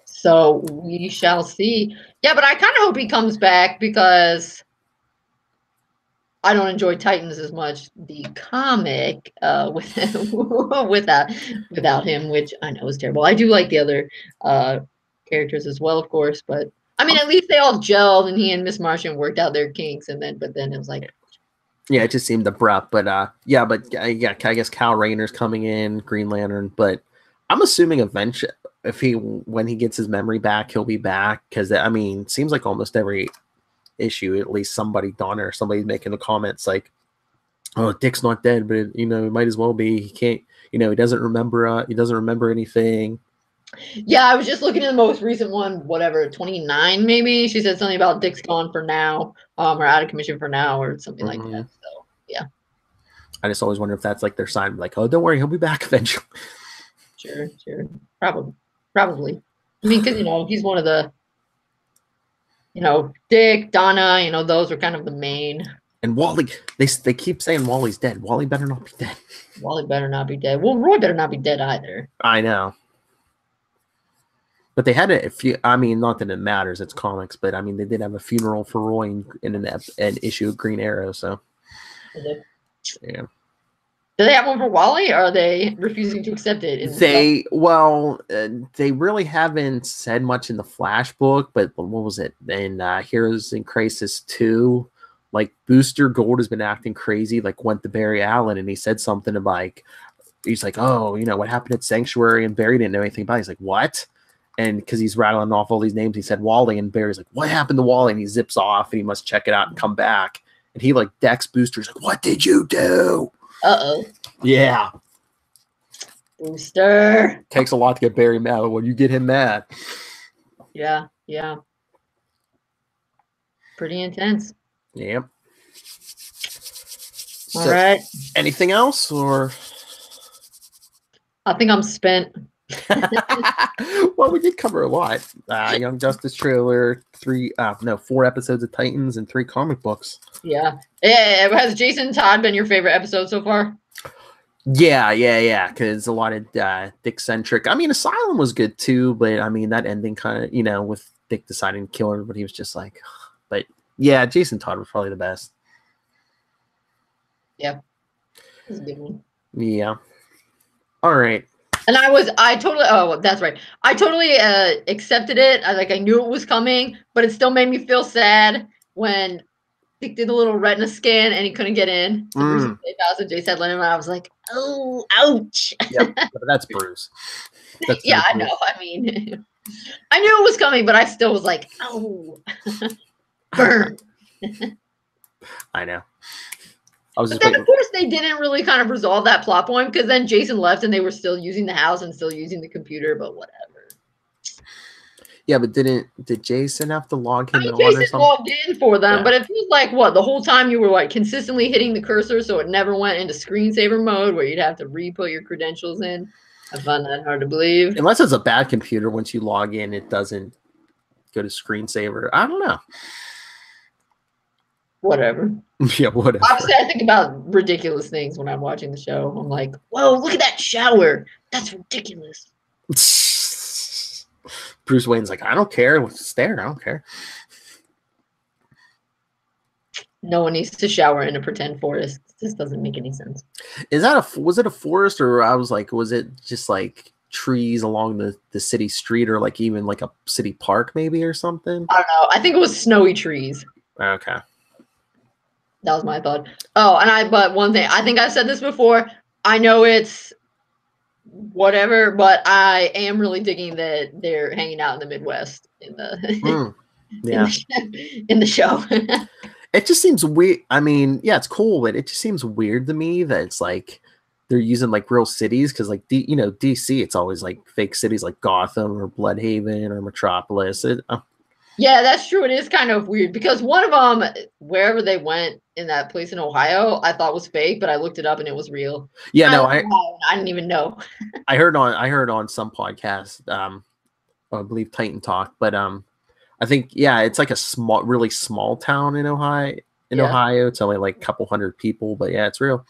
So we shall see. Yeah, but I kind of hope he comes back because I don't enjoy Titans as much, the comic, without him, which I know is terrible. I do like the other characters as well, of course, but I mean, at least they all gelled and he and Miss Martian worked out their kinks, but then it was like, yeah, it just seemed abrupt, but I guess Kal Rayner's coming in, Green Lantern, but I'm assuming eventually, when he gets his memory back, he'll be back, because I mean, it seems like almost every issue, at least somebody's making the comments like, "Oh, Dick's not dead, but it might as well be. He can't, he doesn't remember anything." Yeah, I was just looking at the most recent one, whatever, 29 maybe. She said something about Dick's gone for now, or out of commission for now, or something like that. So yeah, I just always wonder if that's like their sign, like, "Oh, don't worry, he'll be back eventually." Sure, probably. I mean, because he's one of the, Dick, Donna, those are kind of the main. And Wally, they keep saying Wally's dead. Wally better not be dead. Wally better not be dead. Well, Roy better not be dead either. I know. But they had I mean, not that it matters, it's comics, but I mean, they did have a funeral for Roy in an issue of Green Arrow, so. Yeah. Do they have one for Wally, or are they refusing to accept it? They really haven't said much in the Flash book, but what was it? In Heroes in Crisis 2, like Booster Gold has been acting crazy, like went to Barry Allen, and he said something like, he's like, "Oh, what happened at Sanctuary?" And Barry didn't know anything about it. He's like, "What?" And because he's rattling off all these names, he said Wally, and Barry's like, "What happened to Wally?" And he zips off, and he must check it out and come back. And he like decks Booster. He's like, "What did you do?" Uh-oh. Yeah. Booster. Takes a lot to get Barry mad. When you get him mad. Yeah. Pretty intense. Yep. All right. Anything else, or? I think I'm spent. Well, we did cover a lot. Young Justice trailer, 4 episodes of Titans, and 3 comic books. Yeah. Has Jason Todd been your favorite episode so far? Yeah. Because a lot of Dick-centric. I mean, Asylum was good too, but I mean, that ending kind of, with Dick deciding to kill everybody, was just like, but yeah, Jason Todd was probably the best. Yeah. That's a good one. Yeah. All right. And I totally accepted it. I knew it was coming, but it still made me feel sad when Dick did a little retina scan and he couldn't get in. Bruce 8000, Jason let him out. I was like, oh, ouch. Yeah, but that's Bruce. Yeah, I know. I mean, I knew it was coming, but I still was like, oh, burn. I know. But then, of course, they didn't really kind of resolve that plot point, because then Jason left and they were still using the house and still using the computer, but whatever. Yeah, but did Jason have to log him on or something? Jason logged in for them, but it feels like, the whole time you were like consistently hitting the cursor, so it never went into screensaver mode where you'd have to re-put your credentials in. I find that hard to believe. Unless it's a bad computer, once you log in, it doesn't go to screensaver. I don't know. Whatever. Yeah, whatever. Obviously, I think about ridiculous things when I'm watching the show. I'm like, whoa, look at that shower. That's ridiculous. Bruce Wayne's like, I don't care. It's there. I don't care. No one needs to shower in a pretend forest. This doesn't make any sense. Was it a forest, or was it just like trees along the city street, or like even like a city park maybe or something? I don't know. I think it was snowy trees. Okay. That was my thought. Oh, but one thing, I think I've said this before. I know it's whatever, but I am really digging that they're hanging out in the Midwest in the in the show. It just seems weird. I mean, yeah, it's cool, but it just seems weird to me that it's like they're using like real cities because like DC, it's always like fake cities like Gotham or Bloodhaven or Metropolis. Yeah, that's true. It is kind of weird because one of them, wherever they went in that place in Ohio, I thought was fake, but I looked it up and it was real. Yeah, no, I didn't even know. I heard on some podcast, I believe Titan Talk, but I think it's like a really small town in Ohio. Ohio, it's only like a couple hundred people, but yeah, it's real.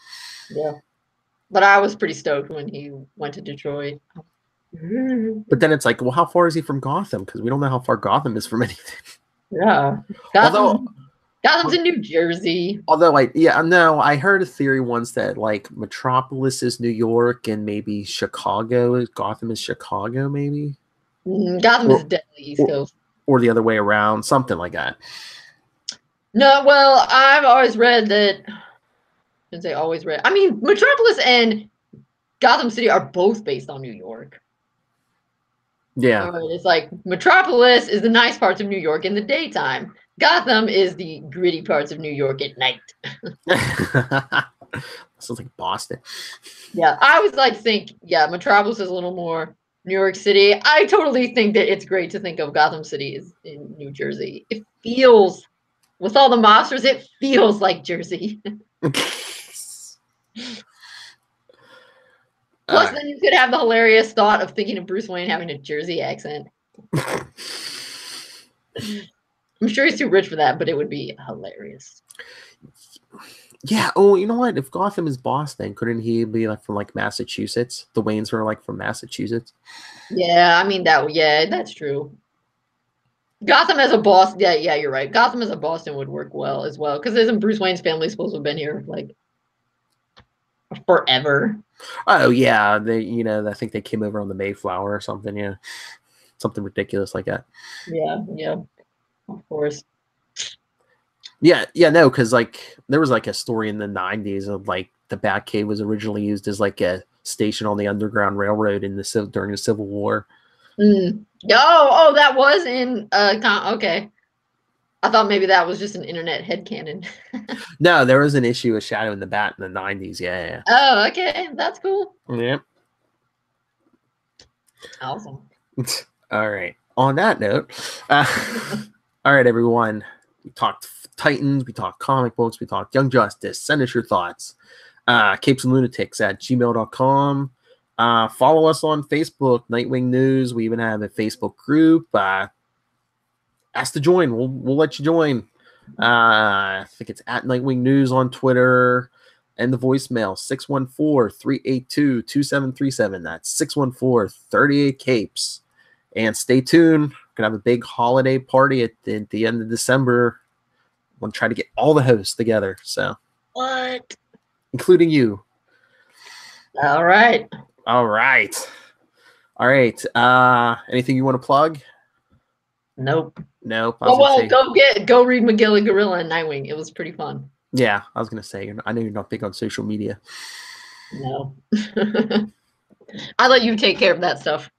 Yeah, but I was pretty stoked when he went to Detroit. But then it's like, well, how far is he from Gotham? Because we don't know how far Gotham is from anything. Yeah, Gotham's in New Jersey. Although, I heard a theory once that like Metropolis is New York and maybe Gotham is Chicago, maybe. Gotham is definitely East Coast. Or the other way around, something like that. No, well, I've always read that. Shouldn't say always read. I mean, Metropolis and Gotham City are both based on New York. Yeah. It's like Metropolis is the nice parts of New York in the daytime. Gotham is the gritty parts of New York at night. Sounds like Boston. Yeah, I always like to think, Metropolis is a little more New York City. I totally think that it's great to think of Gotham City as in New Jersey. It feels, with all the monsters, it feels like Jersey. Plus, then you could have the hilarious thought of thinking of Bruce Wayne having a Jersey accent. I'm sure he's too rich for that, but it would be hilarious. Yeah. Oh, you know what? If Gotham is Boston, couldn't he be like from like Massachusetts? The Waynes were like from Massachusetts. Yeah, I mean that's true. Gotham as a Boston, yeah, you're right. Gotham as a Boston would work well as well, because isn't Bruce Wayne's family supposed to have been here like forever? Oh yeah, I think they came over on the Mayflower or something. Yeah, something ridiculous like that. Yeah, of course. Yeah, no, because like there was like a story in the 90s of like the Batcave was originally used as like a station on the Underground Railroad during the Civil War. Oh, that was in okay. I thought maybe that was just an internet headcanon. No, there was an issue of Shadow and the Bat in the 90s. Yeah. Oh, okay. That's cool. Yep. Awesome. All right. On that note, all right, everyone. We talked Titans, we talked comic books, we talked Young Justice. Send us your thoughts. capesandlunatics@gmail.com. Follow us on Facebook, Nightwing News. We even have a Facebook group. Ask to join. We'll let you join. I think it's at Nightwing News on Twitter, and the voicemail 614-382-2737. That's 614-38-CAPES. And stay tuned. We're gonna have a big holiday party at the end of December. I'm gonna try to get all the hosts together. So what? Including you. All right. Anything you want to plug? Nope. Go read McGill and Gorilla and Nightwing. It was pretty fun. Yeah, I was gonna say. I know you're not big on social media. No. I let you take care of that stuff.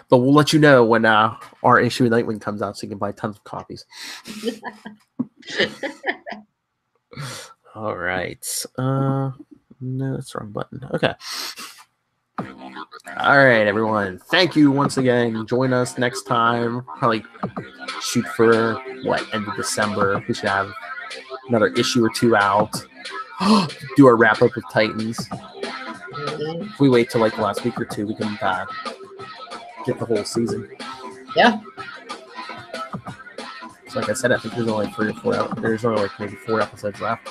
But we'll let you know when our issue of Nightwing comes out, so you can buy tons of copies. All right. No, that's the wrong button. Okay. All right, everyone. Thank you once again. Join us next time. Probably shoot for end of December. We should have another issue or two out. Do our wrap up with Titans. If we wait till like the last week or two, we can get the whole season. Yeah. So like I said, I think there's only 3 or 4 out. There's only like maybe 4 episodes left.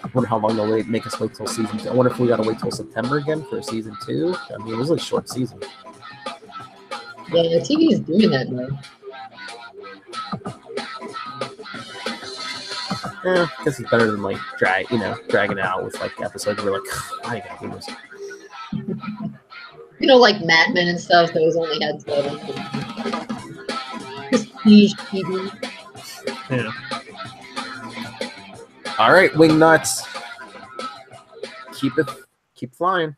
I wonder how long they'll make us wait till season 2. I wonder if we gotta wait till September again for season 2. I mean, it was a short season. Yeah, TV is doing that now. I guess it's better than like dragging it out with like episodes where like I gotta do this. Like Mad Men and stuff. Those only had 7. Prestige TV. Yeah. All right, wing nuts. Keep flying.